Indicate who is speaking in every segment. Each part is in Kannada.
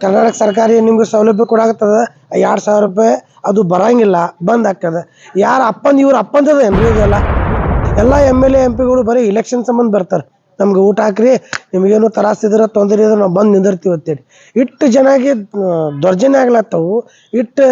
Speaker 1: ಕರ್ನಾಟಕ ಸರ್ಕಾರ ನಿಮ್ಗೆ ಸೌಲಭ್ಯ ಕೊಡಾಕತ್ತದ 2,000 ರೂಪಾಯಿ ಅದು ಬರಂಗಿಲ್ಲ, ಬಂದ್ ಆಗ್ತದೆ. ಯಾರ ಇವ್ರ ಅಪ್ಪಂದದ ಏನ್ರಿ ಇದೆಲ್ಲ? ಎಲ್ಲ MLA MP ಗಳು ಬರೀ ಇಲೆಕ್ಷನ್ ಸಂಬಂಧ ಬರ್ತಾರೆ. ನಮ್ಗೆ ಊಟ ಹಾಕ್ರಿ, ನಿಮಗೇನು ತ್ರಾಸಿದ್ರೆ ತೊಂದರೆ ಇದ್ರೆ ನಾವು ಬಂದು ನಿಂದಿರ್ತೀವಿ ಅಂತೇಳಿ. ಇಟ್ಟು ಜನಗೆ ದೌರ್ಜನ್ಯ ಆಗ್ಲತ್ತವು, ಇಟ್ಟು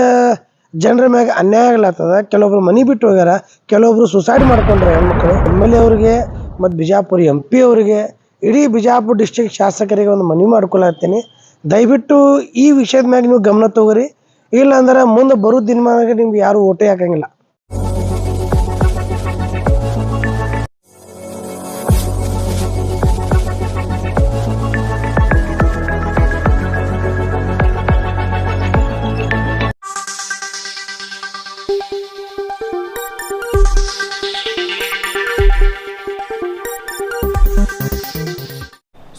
Speaker 1: ಜನರ ಮ್ಯಾಗ ಅನ್ಯಾಯ ಆಗ್ಲತ್ತದ. ಕೆಲವೊಬ್ರು ಮನೆ ಬಿಟ್ಟು ಹೋಗ್ಯಾರ, ಕೆಲವೊಬ್ರು ಸುಸೈಡ್ ಮಾಡ್ಕೊಂಡ್ರೆ ಹೆಣ್ಮಕ್ಳು. MLA ಅವ್ರಿಗೆ ಮತ್ತು ಬಿಜಾಪುರ MP ಅವರಿಗೆ, ಇಡೀ ಬಿಜಾಪುರ ಡಿಸ್ಟ್ರಿಕ್ಟ್ ಶಾಸಕರಿಗೆ ಒಂದು ಮನವಿ ಮಾಡ್ಕೊಳತ್ತೀನಿ. ದಯವಿಟ್ಟು ಈ ವಿಷಯದ ಮ್ಯಾಗ ನೀವು ಗಮನ ತಗೋರಿ. ಇಲ್ಲ ಅಂದ್ರೆ ಮುಂದೆ ಬರೋ ದಿನಮಾನಕ್ಕೆ ನಿಮ್ಗೆ ಯಾರು ಓಟೇ ಹಾಕಂಗಿಲ್ಲ.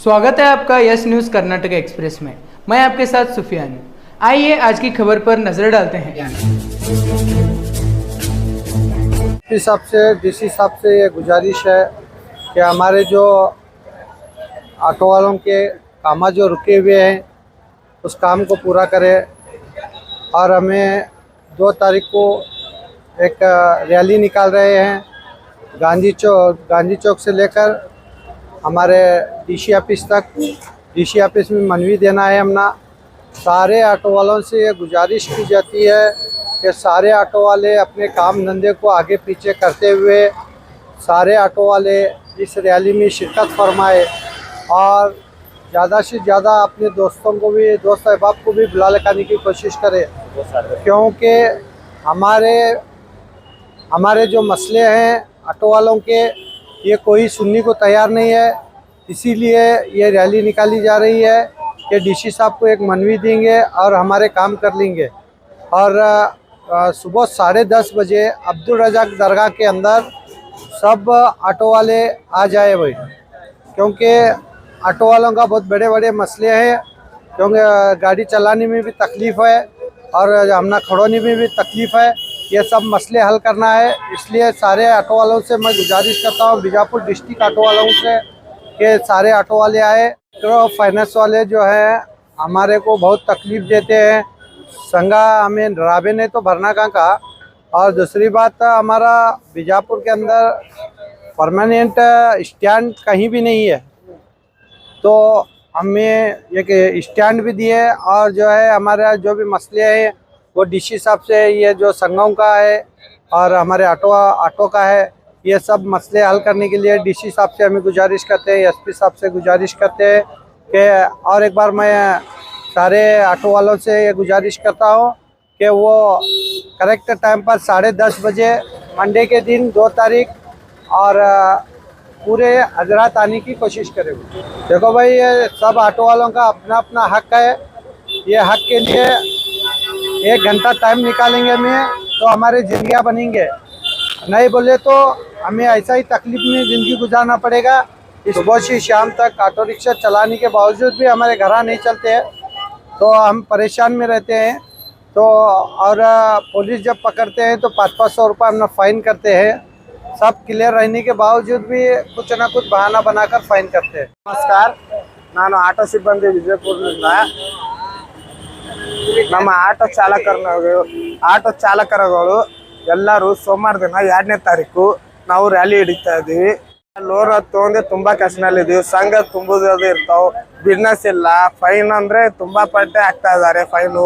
Speaker 2: स्वागत है आपका यस न्यूज़ कर्नाटक एक्सप्रेस में। मैं आपके साथ सुफियान। आइए आज की खबर पर नजर डालते हैं।
Speaker 3: डीसी साहब से ये गुजारिश है कि हमारे जो ऑटो वालों के काम जो रुके हुए हैं उस काम को पूरा करें। और हमें 2 तारीख को एक रैली निकाल रहे हैं गांधी चौक से लेकर हमारे डीसी ऑफिस तक। डीसी ऑफिस में मनवी देना है। हमने सारे ऑटो वालों से ये गुजारिश की जाती है कि सारे ऑटो वाले अपने काम धंधे को आगे पीछे करते हुए सारे ऑटो वाले इस रैली में शिरकत फरमाए और ज़्यादा से ज़्यादा अपने दोस्तों को भी, दोस्त अहबाब को भी बुला लगाने की कोशिश करें, क्योंकि हमारे जो मसले हैं ऑटो वालों के, ये कोई सुनने को तैयार नहीं है। इसीलिए ये रैली निकाली जा रही है कि डीसी साहब को एक मनवी देंगे और हमारे काम कर लेंगे। और सुबह 10:30 बजे अब्दुल रज़ाक दरगाह के अंदर सब ऑटो वाले आ जाए भाई, क्योंकि ऑटो वालों का बहुत बड़े बड़े मसले हैं। क्योंकि गाड़ी चलाने में भी तकलीफ़ है और हमना खड़ोने में भी तकलीफ़ है। ये सब मसले हल करना है। इसलिए सारे ऑटो वालों से मैं गुजारिश करता हूँ, बीजापुर डिस्ट्रिक्ट ऑटो वालों से, कि सारे ऑटो वाले आए। तो फाइनेंस वाले जो है हमारे को बहुत तकलीफ़ देते हैं। संगा हमें राबे ने तो भरना कहाँ का। और दूसरी बात, हमारा बीजापुर के अंदर परमानेंट स्टैंड कहीं भी नहीं है, तो हमें एक स्टैंड भी दिए। और जो है हमारा जो भी मसले हैं वो डीसी साहब से, ये जो संघों का है और हमारे ऑटो का है, ये सब मसले हल करने के लिए डीसी साहब से हमें गुजारिश करते हैं, एसपी साहब से गुजारिश करते हैं कि, और एक बार मैं सारे ऑटो वालों से ये गुजारिश करता हूँ कि वो करेक्ट टाइम पर 10:30 बजे मंडे के दिन 2 तारीख और पूरे हजरात आने की कोशिश करें। देखो भाई, ये सब ऑटो वालों का अपना अपना हक है। ये हक के लिए 1 घंटा टाइम निकालेंगे में तो हमारे ज़िंदगियाँ बनेंगे, नहीं बोले तो हमें ऐसा ही तकलीफ में ज़िंदगी गुजारना पड़ेगा। सुबह से शाम तक ऑटो रिक्शा चलाने के बावजूद भी हमारे घर नहीं चलते हैं, तो हम परेशान में रहते हैं। तो और पुलिस जब पकड़ते हैं तो 500-500 रुपये हम फ़ाइन करते हैं। सब क्लियर रहने के बावजूद भी कुछ ना कुछ बहाना बनाकर फ़ाइन करते हैं।
Speaker 4: नमस्कार, ನಾನು ಆಟೋ ಸಿಬ್ಬಂದಿ ವಿಜಯಪುರದಿಂದ. ನಮ್ಮ ಆಟೋ ಚಾಲಕರುಗಳು ಎಲ್ಲರೂ ಸೋಮವಾರ ದಿನ 2ನೇ ತಾರೀಕು ನಾವು ರ್ಯಾಲಿ ಹಿಡಿತಾ ಇದ್ದೀವಿ. ಲೋರ್ ತೊಗೊಂಡು ತುಂಬ ಕಷ್ಟದಲ್ಲಿದ್ದೀವಿ. ಸಂಘ ತುಂಬೋದು ಇರ್ತಾವೆ, ಬಿಸ್ನೆಸ್ ಇಲ್ಲ, ಫೈನ್ ಅಂದರೆ ತುಂಬ ಪಟ್ಟೆ ಆಗ್ತಾ ಇದ್ದಾರೆ ಫೈನು.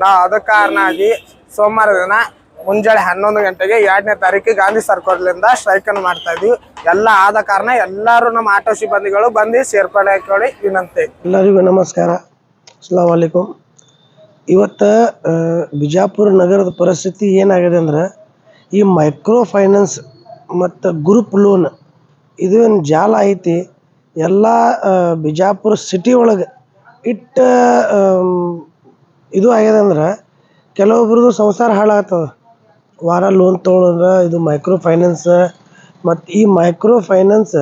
Speaker 4: ನಾವು ಅದಕ್ಕೆ ಕಾರಣ ಆಗಿ ಸೋಮವಾರ ದಿನ ಮುಂಜಾನೆ 11 ಗಂಟೆಗೆ 2ನೇ ತಾರೀಕು ಗಾಂಧಿ ಸರ್ಕಲ್ನಿಂದ ಸ್ಟ್ರೈಕನ್ನು ಮಾಡ್ತಾ ಇದ್ದೀವಿ. ಎಲ್ಲ ಆದ ಕಾರಣ ಎಲ್ಲರೂ ನಮ್ಮ ಆಟೋ ಸಿಬ್ಬಂದಿಗಳು ಬಂದು ಸೇರ್ಪಡೆ ಹಾಕೊಳ್ಳಿ ವಿನಂತಿ.
Speaker 1: ಎಲ್ಲರಿಗೂ ನಮಸ್ಕಾರ, ಅಸ್ಸಲಾಂ ವಲೈಕುಮ್. ಇವತ್ತು ಬಿಜಾಪುರ ನಗರದ ಪರಿಸ್ಥಿತಿ ಏನಾಗಿದೆ ಅಂದ್ರೆ, ಈ ಮೈಕ್ರೋ ಫೈನಾನ್ಸ್ ಮತ್ತು ಗ್ರೂಪ್ ಲೋನ್ ಇದೇನು ಜಾಲ ಐತಿ, ಎಲ್ಲ ಬಿಜಾಪುರ ಸಿಟಿ ಒಳಗೆ ಇದು ಆಗ್ಯದ ಅಂದ್ರೆ ಕೆಲವೊಬ್ರದ್ದು ಸಂಸಾರ ಹಾಳಾಗ್ತದೆ. ವಾರ ಲೋನ್ ತೊಗೊಳಂದ್ರೆ ಇದು ಮೈಕ್ರೋ ಫೈನಾನ್ಸ್. ಮತ್ತು ಈ ಮೈಕ್ರೋ ಫೈನಾನ್ಸ್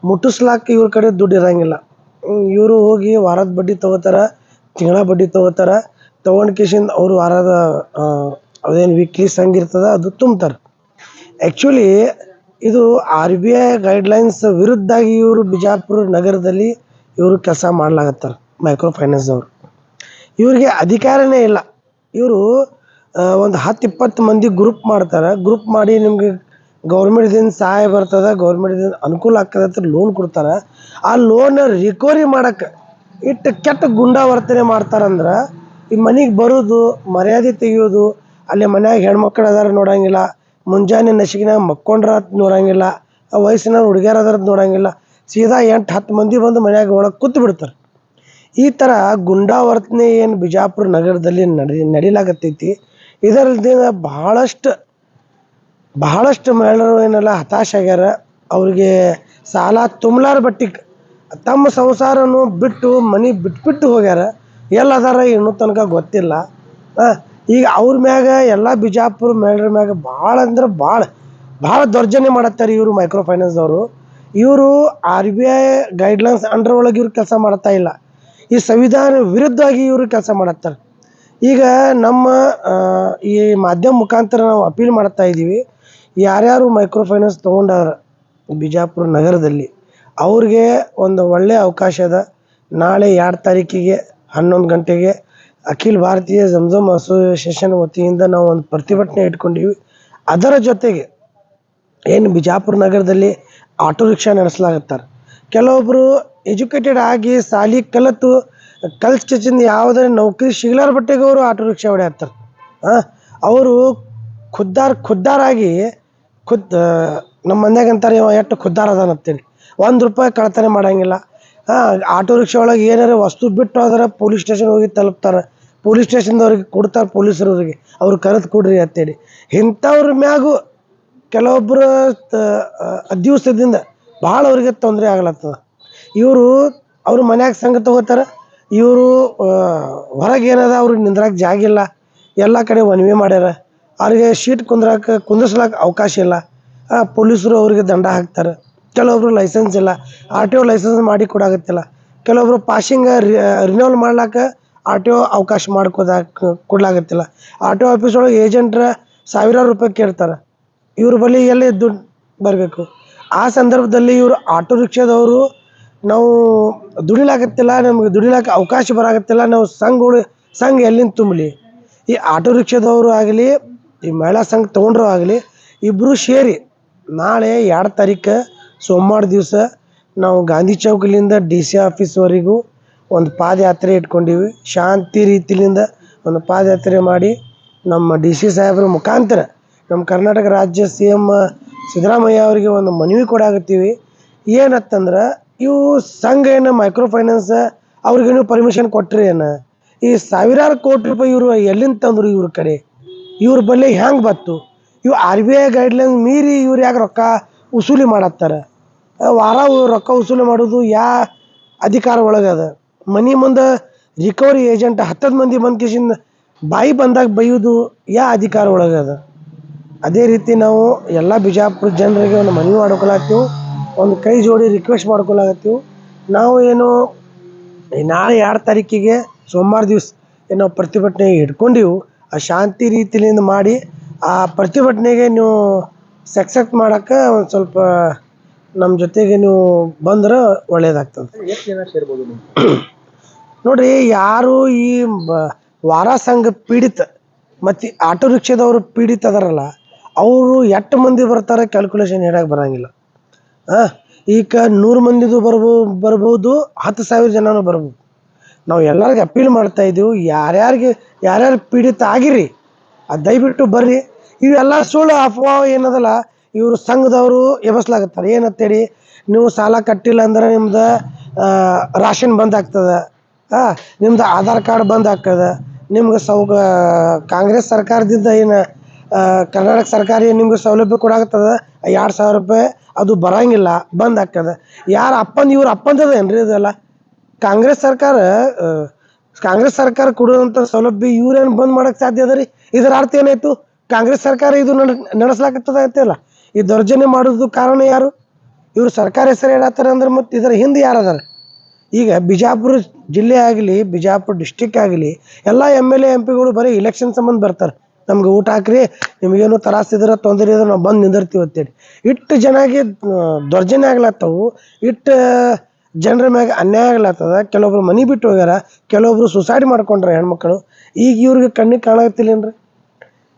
Speaker 1: ಮುಟ್ಟಿಸ್ಲಾಕ ಇವ್ರ ಕಡೆ ದುಡ್ಡು ಇರೋಂಗಿಲ್ಲ. ಇವರು ಹೋಗಿ ವಾರದ ಬಡ್ಡಿ ತೊಗೋತಾರೆ, ತಿಂಗಳ ಬಡ್ಡಿ ತೊಗೋತಾರೆ. ತೊಗೊಂಡು ಕಿಶಿಂದ ಅವರು ವಾರದ ಅದೇನು ವೀಕ್ಲಿ ಸಂಗಿರ್ತದೆ ಅದು ತುಂಬ್ತಾರೆ. ಆ್ಯಕ್ಚುಲಿ ಇದು RBI ಗೈಡ್ಲೈನ್ಸ್ ವಿರುದ್ಧಾಗಿ ಇವರು ಬಿಜಾಪುರ ನಗರದಲ್ಲಿ ಇವರು ಕೆಲಸ ಮಾಡ್ಲಾಗತ್ತಾರೆ ಮೈಕ್ರೋ ಫೈನಾನ್ಸ್ ಅವರು. ಇವ್ರಿಗೆ ಅಧಿಕಾರನೇ ಇಲ್ಲ. ಇವರು ಒಂದು 10-20 ಮಂದಿ ಗ್ರೂಪ್ ಮಾಡ್ತಾರೆ. ಗ್ರೂಪ್ ಮಾಡಿ ನಿಮಗೆ ಗೌರ್ಮೆಂಟ್ದಿಂದ ಸಹಾಯ ಬರ್ತದೆ, ಗೌರ್ಮೆಂಟ್ದಿಂದ ಅನುಕೂಲ ಆಗ್ತದೆ ಅಂತ ಲೋನ್ ಕೊಡ್ತಾರೆ. ಆ ಲೋನ್ ರಿಕವರಿ ಮಾಡೋಕ್ಕೆ ಇಟ್ಟು ಕೆಟ್ಟ ಗುಂಡಾವರ್ತನೆ ಮಾಡ್ತಾರಂದ್ರೆ ಈ ಮನೆಗೆ ಬರೋದು, ಮರ್ಯಾದೆ ತೆಗಿಯೋದು, ಅಲ್ಲಿ ಮನ್ಯಾಗ ಹೆಣ್ಮಕ್ಳು ಅದಾರ ನೋಡೋಂಗಿಲ್ಲ, ಮುಂಜಾನೆ ನಸಿಕಿನಾಗ ಮಕ್ಕೊಂಡ್ರ ನೋಡೋಂಗಿಲ್ಲ, ಆ ವಯಸ್ಸಿನ ಹುಡುಗಿಯರ ಅದ್ರದ್ದು ನೋಡೋಂಗಿಲ್ಲ, ಸೀದಾ 8-10 ಮಂದಿ ಬಂದು ಮನ್ಯಾಗ ಒಳಗೆ ಕೂತು ಬಿಡ್ತಾರೆ. ಈ ಥರ ಗುಂಡಾವರ್ತನೆ ಏನು ಬಿಜಾಪುರ ನಗರದಲ್ಲಿ ನಡೀಲಾಗತ್ತೈತಿ. ಇದರಲ್ದೇ ಬಹಳಷ್ಟು ಮಹಿಳೆಯರು ಏನೆಲ್ಲ ಹತಾಶ ಆಗ್ಯಾರ. ಅವ್ರಿಗೆ ಸಾಲ ತುಂಬಲಾರ ಬಟ್ಟಿಗೆ ತಮ್ಮ ಸಂಸಾರನು ಬಿಟ್ಟು ಮನೆ ಬಿಟ್ಬಿಟ್ಟು ಹೋಗ್ಯಾರ. ಎಲ್ಲದಾರ ಇನ್ನೂ ತನಕ ಗೊತ್ತಿಲ್ಲ. ಈಗ ಅವ್ರ ಮ್ಯಾಗ ಎಲ್ಲ ಬಿಜಾಪುರ ಮಹಿಳೆಯರ ಮ್ಯಾಗ ಭಾಳ ಅಂದ್ರೆ ಭಾಳ ದೌರ್ಜನ್ಯ ಮಾಡತ್ತಾರೆ ಇವರು ಮೈಕ್ರೋ ಫೈನಾನ್ಸ್ದವರು. ಇವರು RBI ಗೈಡ್ಲೈನ್ಸ್ ಅಂಡರ್ ಒಳಗೆ ಇವ್ರು ಕೆಲಸ ಮಾಡ್ತಾ ಇಲ್ಲ. ಈ ಸಂವಿಧಾನ ವಿರುದ್ಧವಾಗಿ ಇವರು ಕೆಲಸ ಮಾಡತ್ತಾರೆ. ಈಗ ನಮ್ಮ ಈ ಮಾಧ್ಯಮ ಮುಖಾಂತರ ನಾವು ಅಪೀಲ್ ಮಾಡ್ತಾ ಇದ್ದೀವಿ, ಯಾರ್ಯಾರು ಮೈಕ್ರೋ ಫೈನಾನ್ಸ್ ತೊಗೊಂಡಾರ ಬಿಜಾಪುರ ನಗರದಲ್ಲಿ ಅವ್ರಿಗೆ ಒಂದು ಒಳ್ಳೆಯ ಅವಕಾಶ ಅದ. ನಾಳೆ 2 ತಾರೀಕಿಗೆ 11 ಗಂಟೆಗೆ ಅಖಿಲ ಭಾರತೀಯ ಜಮ್ಜಮ್ ಅಸೋಸಿಯೇಷನ್ ವತಿಯಿಂದ ನಾವು ಒಂದು ಪ್ರತಿಭಟನೆ ಇಟ್ಕೊಂಡಿವಿ. ಅದರ ಜೊತೆಗೆ ಏನು ಬಿಜಾಪುರ ನಗರದಲ್ಲಿ ಆಟೋ ರಿಕ್ಷಾ ನಡೆಸಲಾಗುತ್ತಾರೆ. ಕೆಲವೊಬ್ಬರು ಎಜುಕೇಟೆಡ್ ಆಗಿ ಸಾಲಿ ಕಲ್ಚಿಂದ ಯಾವುದೇ ನೌಕರಿ ಸಿಗ್ಲಾರ ಬಟ್ಟೆಗೆ ಅವರು ಆಟೋ ರಿಕ್ಷಾ ಹೊಡೆಯತ್ತಾರೆ. ಅವರು ಖುದ್ದಾರಾಗಿ ನಮ್ಮ ಮನ್ಯಾಗ ಅಂತಾರೆ ಇವ ಎಷ್ಟು ಖುದ್ದಾರ ಅದಾನ ಅಂತೇಳಿ. ₹1 ಕಳ್ತನ ಮಾಡೋಂಗಿಲ್ಲ. ಆಟೋ ರಿಕ್ಷಾ ಒಳಗೆ ಏನಾರು ವಸ್ತು ಬಿಟ್ಟು ಹೋದ್ರೆ ಪೊಲೀಸ್ ಸ್ಟೇಷನ್ ಹೋಗಿ ತಲುಪ್ತಾರೆ. ಪೊಲೀಸ್ ಸ್ಟೇಷನ್ದವ್ರಿಗೆ ಕೊಡ್ತಾರೆ, ಪೊಲೀಸರವ್ರಿಗೆ ಅವ್ರು ಕರೆದು ಕೊಡ್ರಿ ಅಂತೇಳಿ. ಇಂಥವ್ರ ಮ್ಯಾಗೂ ಕೆಲವೊಬ್ಬರು ದಿವಸದಿಂದ ಭಾಳ ಅವ್ರಿಗೆ ತೊಂದರೆ ಆಗ್ಲತ್ತದ. ಇವರು ಅವ್ರ ಮನ್ಯಾಗ ಸಂಘ ತೊಗೋತಾರೆ. ಇವರು ಹೊರಗೆ ಏನದ ಅವ್ರಿಗೆ ನಿಂದ್ರಾಕ ಜಾಗಿಲ್ಲ, ಎಲ್ಲ ಕಡೆ ವನ್ವೇ ಮಾಡ್ಯಾರ. ಅವ್ರಿಗೆ ಶೀಟ್ ಕುಂದಿರ್ಸ್ಲಾಕ ಅವಕಾಶ ಇಲ್ಲ. ಪೊಲೀಸರು ಅವ್ರಿಗೆ ದಂಡ ಹಾಕ್ತಾರೆ. ಕೆಲವೊಬ್ರು ಲೈಸೆನ್ಸ್ ಇಲ್ಲ, RTO ಲೈಸೆನ್ಸ್ ಮಾಡಿ ಕೊಡಾಗತ್ತಿಲ್ಲ. ಕೆಲವೊಬ್ರು ಪಾಸಿಂಗ್ ರಿನ್ಯೂವಲ್ ಮಾಡ್ಲಾಕ RTO ಅವಕಾಶ ಕೊಡ್ಲಾಗತ್ತಿಲ್ಲ. RTO ಆಫೀಸ್ ಒಳಗೆ ಏಜೆಂಟ್ರ ₹1000 ಕೇಳ್ತಾರೆ. ಇವ್ರ ಬಳಿ ಎಲ್ಲಿ ದುಡ್ಡು ಬರಬೇಕು? ಆ ಸಂದರ್ಭದಲ್ಲಿ ಇವರು ಆಟೋ ರಿಕ್ಷಾದವರು ನಾವು ದುಡಿಲಾಗತ್ತಿಲ್ಲ, ನಮಗೆ ದುಡಿಲಾಕ ಅವಕಾಶ ಬರಾಗತ್ತಿಲ್ಲ, ನಾವು ಸಂಘ ಎಲ್ಲಿಂದ ತುಂಬಲಿ? ಈ ಆಟೋ ರಿಕ್ಷಾದವರು ಆಗಲಿ, ಈ ಮಹಿಳಾ ಸಂಘ ತೊಗೊಂಡ್ರು ಆಗಲಿ, ಇಬ್ಬರು ಸೇರಿ ನಾಳೆ 2 ತಾರೀಕು ಸೋಮವಾರ ದಿವಸ ನಾವು ಗಾಂಧಿ ಚೌಕಲಿಂದ DC ಆಫೀಸ್ವರೆಗೂ ಒಂದು ಪಾದಯಾತ್ರೆ ಇಟ್ಕೊಂಡಿವಿ. ಶಾಂತಿ ರೀತಿಯಿಂದ ಒಂದು ಪಾದಯಾತ್ರೆ ಮಾಡಿ ನಮ್ಮ DC ಸಾಹೇಬ್ರ ಮುಖಾಂತರ ನಮ್ಮ ಕರ್ನಾಟಕ ರಾಜ್ಯ CM ಸಿದ್ದರಾಮಯ್ಯ ಅವರಿಗೆ ಒಂದು ಮನವಿ ಕೊಡಾಕತ್ತೀವಿ. ಏನತ್ತಂದ್ರೆ ಇವು ಸಂಘ ಏನು ಮೈಕ್ರೋ ಫೈನಾನ್ಸ್ ಅವ್ರಿಗೇನು ಪರ್ಮಿಷನ್ ಕೊಟ್ಟರೆ ಏನು? ಈ ₹1000 ಕೋಟಿ ಇವರು ಎಲ್ಲಿಂದ ತಂದರು? ಇವ್ರ ಕಡೆ ಇವ್ರ ಬಳಿ ಹೆಂಗೆ ಬತ್ತು? ಇವು RBI ಗೈಡ್ಲೈನ್ ಮೀರಿ ಇವ್ರು ಯಾಕೆ ರೊಕ್ಕ ವಸೂಲಿ ಮಾಡತ್ತಾರೆ? ವಾರ ರೊಕ್ಕ ವಸೂಲಿ ಮಾಡೋದು ಅಧಿಕಾರ ಒಳಗದ? ಮನೆ ಮುಂದೆ ರಿಕವರಿ ಏಜೆಂಟ್ 10 ಮಂದಿ ಬಂದು ಕಿಶಿಂದ ಬಾಯಿ ಬಂದಾಗ ಬೈಯೋದು ಅಧಿಕಾರ ಒಳಗದ? ಅದೇ ರೀತಿ ನಾವು ಎಲ್ಲ ಬಿಜಾಪುರ ಜನರಿಗೆ ಒಂದು ಮನವಿ ಮಾಡ್ಕೊಳತ್ತೀವಿ, ಒಂದು ಕೈ ಜೋಡಿ ರಿಕ್ವೆಸ್ಟ್ ಮಾಡ್ಕೊಳತ್ತೀವಿ. ನಾವು ಏನು ನಾಳೆ 2 ತಾರೀಕಿಗೆ ಸೋಮವಾರ ದಿವಸ ಏನೋ ಪ್ರತಿಭಟನೆ ಇಟ್ಕೊಂಡಿವು, ಆ ಶಾಂತಿ ರೀತಿಯಿಂದ ಮಾಡಿ ಆ ಪ್ರತಿಭಟನೆಗೆ ನೀವು ಸಕ್ಸೆಸ್ ಮಾಡೋಕ್ಕೆ ಒಂದು ಸ್ವಲ್ಪ ನಮ್ಮ ಜೊತೆಗೆ ನೀವು ಬಂದ್ರೆ ಒಳ್ಳೇದಾಗ್ತದೆ. ನೋಡ್ರಿ, ಯಾರು ಈ ವಾರ ಸಂಘ ಪೀಡಿತ ಮತ್ತು ಆಟೋ ರಿಕ್ಷಾದವರು ಪೀಡಿತ ಅದಾರಲ್ಲ, ಅವರು ಎಷ್ಟು ಮಂದಿ ಬರ್ತಾರೆ ಕ್ಯಾಲ್ಕುಲೇಷನ್ ಹೇಳಕ್ಕೆ ಬರೋಂಗಿಲ್ಲ. ಈಗ 100 ಮಂದಿದು ಬರ್ಬೋದು, 10,000 ಜನನೂ ಬರ್ಬೋದು. ನಾವು ಎಲ್ಲರಿಗೆ ಅಪೀಲ್ ಮಾಡ್ತಾ ಇದ್ದೀವಿ, ಯಾರ್ಯಾರು ಪೀಡಿತ ಆಗಿರಿ ದಯವಿಟ್ಟು ಬರ್ರಿ. ಇವೆಲ್ಲ ಸುಳ್ಳು ಅಫವಾಹ ಏನದಲ್ಲ, ಇವರು ಸಂಘದವರು ಎಬಸ್ಲಾಗತ್ತಾರೆ. ಏನಂತೇಳಿ, ನೀವು ಸಾಲ ಕಟ್ಟಿಲ್ಲ ಅಂದ್ರೆ ನಿಮ್ದು ರಾಷನ್ ಬಂದ್ ಆಗ್ತದೆ, ನಿಮ್ದು ಆಧಾರ್ ಕಾರ್ಡ್ ಬಂದ್ ಆಗ್ತದೆ, ನಿಮ್ಗೆ ಕಾಂಗ್ರೆಸ್ ಸರ್ಕಾರದಿಂದ ಏನು ಕರ್ನಾಟಕ ಸರ್ಕಾರ ನಿಮ್ಗೆ ಸೌಲಭ್ಯ ಕೊಡಾಕತ್ತದ ₹2,000 ಅದು ಬರೋಂಗಿಲ್ಲ, ಬಂದ್ ಆಗ್ತದೆ. ಯಾರು ಇವ್ರ ಅಪ್ಪಂದದ ಏನ್ರಿ ಇದೆಲ್ಲ? ಕಾಂಗ್ರೆಸ್ ಸರ್ಕಾರ ಕೊಡುವಂಥ ಸೌಲಭ್ಯ ಇವ್ರೇನು ಬಂದ್ ಮಾಡೋಕ್ಕೆ ಸಾಧ್ಯ ಅದ ರೀ? ಇದರ ಅರ್ಥ ಏನಾಯ್ತು? ಕಾಂಗ್ರೆಸ್ ಸರ್ಕಾರ ಇದು ನಡೆಸ್ಲಾಕತ್ತದ ಐತಲ್ಲ. ಈ ದೌರ್ಜನ್ಯ ಮಾಡೋದು ಕಾರಣ ಯಾರು? ಇವರು ಸರ್ಕಾರ ಹೆಸರು ಹೇಳತ್ತಾರೆ ಅಂದ್ರೆ ಮತ್ತು ಇದರ ಹಿಂದೆ ಯಾರದಾರ? ಈಗ ಬಿಜಾಪುರ ಜಿಲ್ಲೆ ಆಗಲಿ, ಬಿಜಾಪುರ ಡಿಸ್ಟಿಕ್ ಆಗಲಿ, ಎಲ್ಲ MLA MP ಗಳು ಬರೀ ಇಲೆಕ್ಷನ್ ಸಂಬಂಧ ಬರ್ತಾರೆ. ನಮ್ಗೆ ಊಟ ಹಾಕ್ರಿ, ನಿಮಗೇನು ತ್ರಾಸಿದ್ರೆ ತೊಂದರೆ ಇದ್ರೆ ನಾವು ಬಂದು ನಿಂದಿರ್ತೀವಿ ಅಂತೇಳಿ. ಇಟ್ಟು ಜನಗೆ ದೌರ್ಜನ್ಯ ಆಗ್ಲತ್ತವು, ಇಟ್ಟು ಜನರ ಮ್ಯಾಗ ಅನ್ಯಾಯ ಆಗ್ಲತ್ತದ. ಕೆಲವೊಬ್ರು ಮನೆ ಬಿಟ್ಟು ಹೋಗ್ಯಾರ, ಕೆಲವೊಬ್ರು ಸುಸೈಡ್ ಮಾಡ್ಕೊಂಡ್ರೆ ಹೆಣ್ಮಕ್ಳು. ಈಗ ಇವ್ರಿಗೆ ಕಣ್ಣಿಗೆ ಕಾಣಾಗತ್ತಿಲ್ಲೇನ್ರಿ?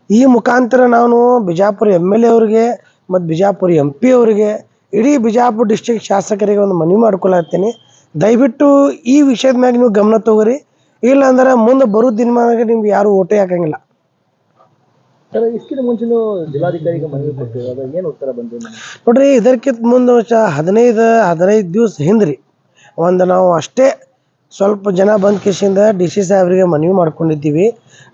Speaker 1: ಈ ಮುಖಾಂತರ ನಾನು ಬಿಜಾಪುರ MLA ಅವ್ರಿಗೆ ಮತ್ತು ಬಿಜಾಪುರ MP ಅವರಿಗೆ, ಇಡೀ ಬಿಜಾಪುರ ಡಿಸ್ಟ್ರಿಕ್ಟ್ ಶಾಸಕರಿಗೆ ಒಂದು ಮನವಿ ಮಾಡ್ಕೊಳತ್ತೀನಿ. ದಯವಿಟ್ಟು ಈ ವಿಷಯದ ಮ್ಯಾಗ ನೀವು ಗಮನ ತಗೋರಿ. ಇಲ್ಲ ಅಂದ್ರೆ ಮುಂದೆ ಬರೋ ದಿನಮಾನಕ್ಕೆ ನಿಮ್ಗೆ ಯಾರು ಓಟೇ ಹಾಕಂಗಿಲ್ಲ.
Speaker 5: ಇಷ್ಟಿನ ಮುಂಚೆನೂ ಜಿಲ್ಲಾಧಿಕಾರಿಗೆ ಮನವಿ ಕೊಟ್ಟಿದ್ರು, ಅದು ಏನು ಉತ್ತರ ಬಂತು?
Speaker 1: ನೋಡ್ರಿ, ಇದಕ್ಕಿಂತ ಮುಂದೆ 15 ದಿವಸ ಹಿಂದ್ರಿ ಒಂದು ನಾವು ಅಷ್ಟೇ ಸ್ವಲ್ಪ ಜನ ಬಂದ ಕೇಸಿಂದ DC ಸಾಹೇಬ್ರಿಗೆ ಮನವಿ ಮಾಡ್ಕೊಂಡಿದ್ದೀವಿ.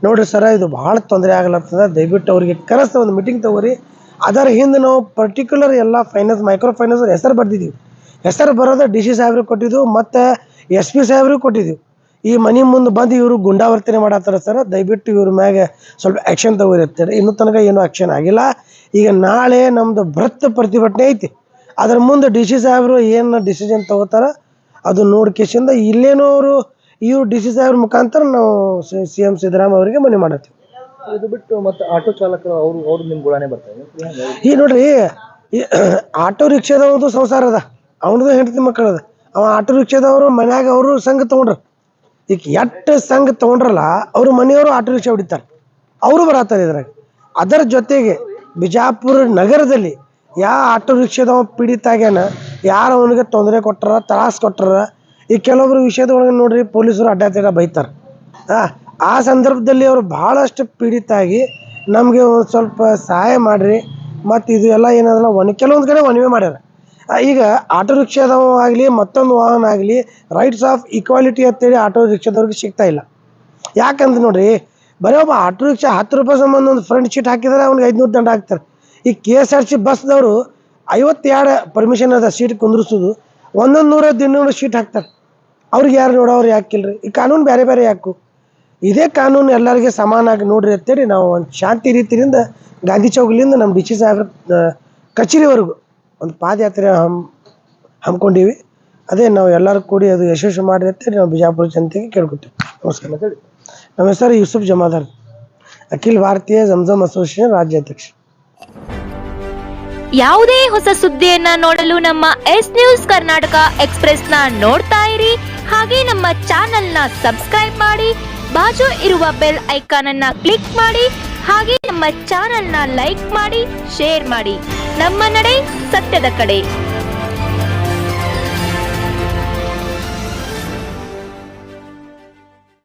Speaker 1: ನೋಡ್ರಿ ಸರ, ಇದು ಭಾಳ ತೊಂದರೆ ಆಗ್ಲತ್ತದ. ದಯವಿಟ್ಟು ಅವ್ರಿಗೆ ಕರೆಸ ಒಂದು ಮೀಟಿಂಗ್ ತಗೋರಿ. ಅದರ ಹಿಂದೆ ನಾವು ಪರ್ಟಿಕ್ಯುಲರ್ ಎಲ್ಲ ಫೈನಾನ್ಸ್, ಮೈಕ್ರೋ ಫೈನಾನ್ಸ್ ಹೆಸರು ಬರ್ದಿದ್ದೀವಿ. ಹೆಸರು ಬರೋದು DC ಸಾಹೇಬ್ರಿಗೆ ಕೊಟ್ಟಿದ್ದು ಮತ್ತು SP ಸಾಹೇಬ್ರಿಗೆ ಕೊಟ್ಟಿದ್ದೀವಿ. ಈ ಮನೆ ಮುಂದೆ ಬಂದು ಇವರು ಗುಂಡಾವರ್ತನೆ ಮಾಡತ್ತಾರ ಸರ್. ದಯವಿಟ್ಟು ಇವ್ರ ಮ್ಯಾಗೆ ಸ್ವಲ್ಪ ಆ್ಯಕ್ಷನ್ ತಗೋರಿರ್ತಾರೆ. ಇನ್ನೂ ತನಕ ಏನೂ ಆ್ಯಕ್ಷನ್ ಆಗಿಲ್ಲ. ಈಗ ನಾಳೆ ನಮ್ಮದು ಬೃಹತ್ ಪ್ರತಿಭಟನೆ ಐತಿ. ಅದ್ರ ಮುಂದೆ DC ಸಾಹೇಬರು ಏನು ಡಿಸಿಷನ್ ತಗೋತಾರ ಅದು ನೋಡ್ಕೇಸಿಂದ ಇಲ್ಲೇನೋ ಇವ್ರು DC ಸಾಹೇಬ್ರ ಮುಖಾಂತರ ನಾವು CM ಸಿದ್ದರಾಮಯ್ಯ ಅವರಿಗೆ ಮನವಿ ಮಾಡತ್ತೀವಿ.
Speaker 5: ಇದು ಬಿಟ್ಟು ಮತ್ತು ಆಟೋ ಚಾಲಕರು ಅವರು ನಿಮ್ಮ ಗುಳಾನೆ ಬರ್ತಾರೆ.
Speaker 1: ಈಗ ನೋಡ್ರಿ, ಈ ಆಟೋ ರಿಕ್ಷಾದವ್ರದ್ದು ಸಂಸಾರ ಅದ, ಅವನದು ಹೆಂಡತಿ ಮಕ್ಕಳದ. ಅವ ಆಟೋ ರಿಕ್ಷಾದವರು ಮನ್ಯಾಗ ಅವರು ಸಂಘ ತೊಗೊಂಡ್ರು. ಈಗ ಎಷ್ಟು ಸಂಘ ತೊಗೊಂಡ್ರಲ್ಲ, ಅವ್ರ ಮನೆಯವರು ಆಟೋ ರಿಕ್ಷಾ ಹೊಡಿತಾರೆ, ಅವರು ಬರತ್ತಾರೆ ಇದ್ರಾಗ. ಅದರ ಜೊತೆಗೆ ಬಿಜಾಪುರ ನಗರದಲ್ಲಿ ಯಾವ ಆಟೋ ರಿಕ್ಷಾದವ ಪೀಡಿತ ಆಗ್ಯಾನ, ಯಾರು ಅವನಿಗೆ ತೊಂದರೆ ಕೊಟ್ಟಾರ, ತ್ರಾಸ ಕೊಟ್ಟಾರ. ಈ ಕೆಲವೊಬ್ರು ವಿಷಯದೊಳಗೆ ನೋಡ್ರಿ ಪೊಲೀಸರು ಅಡ್ಡಾದಿಡ್ಡ ಬೈತಾರೆ. ಆ ಸಂದರ್ಭದಲ್ಲಿ ಅವರು ಭಾಳಷ್ಟು ಪೀಡಿತ ಆಗಿ ನಮಗೆ ಒಂದು ಸ್ವಲ್ಪ ಸಹಾಯ ಮಾಡಿರಿ. ಮತ್ತು ಇದು ಎಲ್ಲ ಏನದಲ್ಲ ಕೆಲವೊಂದು ಕಡೆ ಮನವಿ ಮಾಡ್ಯಾರ. ಈಗ ಆಟೋ ರಿಕ್ಷಾದವ ಆಗಲಿ ಮತ್ತೊಂದು ವಾಹನ ಆಗಲಿ ರೈಟ್ಸ್ ಆಫ್ ಈಕ್ವಾಲಿಟಿ ಅಂತೇಳಿ ಆಟೋ ರಿಕ್ಷಾದವ್ರಿಗೆ ಸಿಗ್ತಾ ಇಲ್ಲ. ಯಾಕಂದ್ರೆ ನೋಡ್ರಿ, ಬರೀ ಒಬ್ಬ ಆಟೋ ರಿಕ್ಷಾ 10 ರೂಪಾಯಿ ಸಂಬಂಧ ಒಂದು ಫ್ರಂಟ್ ಶೀಟ್ ಹಾಕಿದರೆ ಅವ್ನಿಗೆ 500 ದಂಡ ಹಾಕ್ತಾರೆ. ಈ KSRTC ಬಸ್ದವರು 52 ಪರ್ಮಿಷನ್ ಅದ ಸೀಟ್ ಕುಂದ್ರಿಸೋದು, 100 ಶೀಟ್ ಹಾಕ್ತಾರೆ. ಅವ್ರಿಗೆ ಯಾರು ನೋಡೋರು ಯಾಕಿಲ್ರಿ? ಈ ಕಾನೂನು ಬೇರೆ ಬೇರೆ ಯಾಕು? ಇದೇ ಕಾನೂನು ಎಲ್ಲರಿಗೆ ಸಮಾನಾಗಿ ನೋಡ್ರಿ ಅಂತೇಳಿ ನಾವು ಒಂದು ಶಾಂತಿ ರೀತಿಯಿಂದ ಗಾಂಧಿ ಚೌಕಲಿಂದ ನಮ್ಮ DC ಸಾಹೇಬ್ರ ಕಚೇರಿವರೆಗೂ ಒಂದು ಪಾದಯಾತ್ರೆ ಹಮ್ಮಿಕೊಂಡಿವಿ. ಅದೇ ನಾವು ಎಲ್ಲರೂ ಕೂಡಿ ಅದು ಯಶಸ್ವಿ ಮಾಡಿರಿ ಅಂತೇಳಿ ನಾವು ಬಿಜಾಪುರ ಜನತೆಗೆ ಕೇಳ್ಕೊತೀವಿ. ನಮಸ್ಕಾರ. ನಮ್ಮ ಹೆಸರು ಯೂಸುಫ್ ಜಮಾದಾರ್, ಅಖಿಲ ಭಾರತೀಯ ಜಂಜಮ್ ಅಸೋಸಿಯೇಷನ್ ರಾಜ್ಯಾಧ್ಯಕ್ಷ.
Speaker 6: ಯಾವುದೇ ಹೊಸ ಸುದ್ದಿಯನ್ನ ನೋಡಲು ನಮ್ಮ S-News ಕರ್ನಾಟಕ ಎಕ್ಸ್‌ಪ್ರೆಸ್ನ ನೋಡ್ತಾ ಇರಿ. ಹಾಗೆ ನಮ್ಮ ಚಾನೆಲ್ನ ಸಬ್ಸ್ಕ್ರೈಬ್ ಮಾಡಿ, ಬಾಜು ಇರುವ ಬೆಲ್ ಐಕಾನ್ ಅನ್ನ ಕ್ಲಿಕ್ ಮಾಡಿ. ಹಾಗೆ ನಮ್ಮ ಚಾನೆಲ್ನ ಲೈಕ್ ಮಾಡಿ, ಶೇರ್ ಮಾಡಿ. ನಮ್ಮ ನಡೆ ಸತ್ಯದ ಕಡೆ.